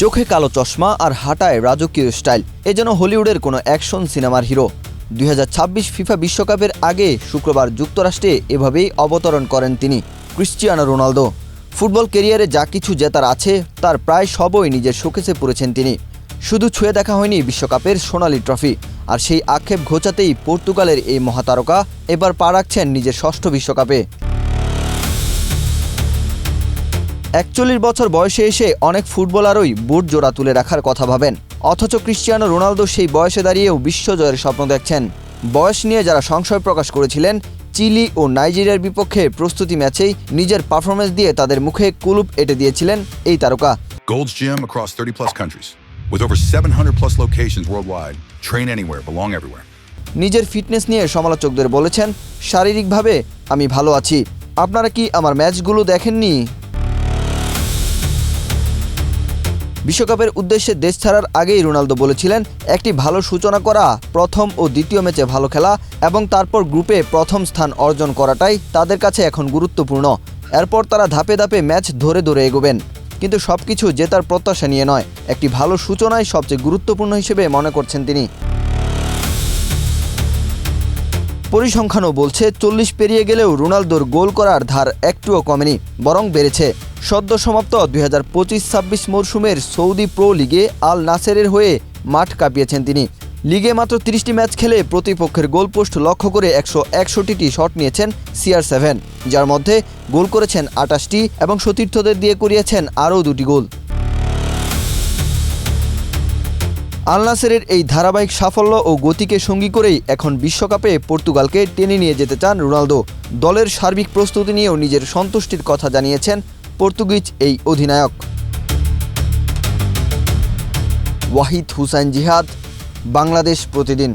চোখে কালো চশমা আর হাঁটায় রাজকীয় স্টাইল, এ যেন হলিউডের কোনো অ্যাকশন সিনেমার হিরো। 2026 ফিফা বিশ্বকাপের আগে শুক্রবার যুক্তরাষ্ট্রে এভাবেই অবতরণ করেন তিনি, ক্রিশ্চিয়ানো রোনালদো। ফুটবল ক্যারিয়ারে যা কিছু জেতার আছে তার প্রায় সবই নিজের শোকেসে পড়েছেন তিনি। শুধু ছুঁয়ে দেখা হয়নি বিশ্বকাপের সোনালি ট্রফি, আর সেই আক্ষেপ ঘোচাতেই পর্তুগালের এই মহাতারকা এবার পা রাখছেন নিজের ষষ্ঠ বিশ্বকাপে। 41 বছর বয়সে এসে অনেক ফুটবলারই বুট জোড়া তুলে রাখার কথা ভাবেন, অথচ ক্রিশ্চিয়ানো রোনালদো সেই বয়সে দাঁড়িয়েও বিশ্বজয়ের স্বপ্ন দেখছেন। বয়স নিয়ে যারা সংশয় প্রকাশ করেছিলেন, চিলি ও নাইজেরিয়ার বিপক্ষে প্রস্তুতি ম্যাচেই নিজের পারফরমেন্স দিয়ে তাদের মুখে কুলুপ এঁটে দিয়েছিলেন এই তারকা। Gold's Gym across 30+ countries with over 700+ locations worldwide. Train anywhere, belong everywhere. নিজের ফিটনেস নিয়ে সমালোচকদের বলেছেন, শারীরিকভাবে আমি ভালো আছি, আপনারা কি আমার ম্যাচগুলো দেখেননি? বিশ্বকাপের উদ্দেশ্যে দেশ ছাড়ার আগেই রোনালদো বলেছিলেন, একটি ভালো সূচনা করা, প্রথম ও দ্বিতীয় ম্যাচে ভালো খেলা এবং তারপর গ্রুপে প্রথম স্থান অর্জন করাটাই তাদের কাছে এখন গুরুত্বপূর্ণ। এরপর তারা ধাপে ধাপে ম্যাচ ধরে ধরে এগোবেন, কিন্তু সবকিছু জেতার প্রত্যাশা নিয়ে নয়, একটি ভালো সূচনাই সবচেয়ে গুরুত্বপূর্ণ হিসেবে মনে করছেন তিনি। পরিসংখ্যানও বলছে 40 পেরিয়ে গেলেও রোনালদোর গোল করার ধার একটুও কমেনি, বরং বেড়েছে। সদ্য সমাপ্ত 2025-26 মরশুমের সৌদি প্রো লিগে আল নাসেরের হয়ে মাঠ কাঁপিয়েছেন তিনি। লিগে মাত্র 30টি ম্যাচ খেলে প্রতিপক্ষের গোলপোস্ট লক্ষ্য করে 161টি শট নিয়েছেন CR7, যার মধ্যে গোল করেছেন 28টি এবং সতীর্থদের দিয়ে করিয়েছেন আরও 2টি গোল। আল নাসেরের এই ধারাবাহিক সাফল্য ও গতিকে সঙ্গী করেই এখন বিশ্বকাপে পর্তুগালকে টেনে নিয়ে যেতে চান রোনালদো। দলের সার্বিক প্রস্তুতি নিয়েও নিজের সন্তুষ্টির কথা জানিয়েছেন পর্তুগিজ এই অধিনায়ক। ওয়াহিদ হুসাইন জিহাদ, বাংলাদেশ প্রতিদিন।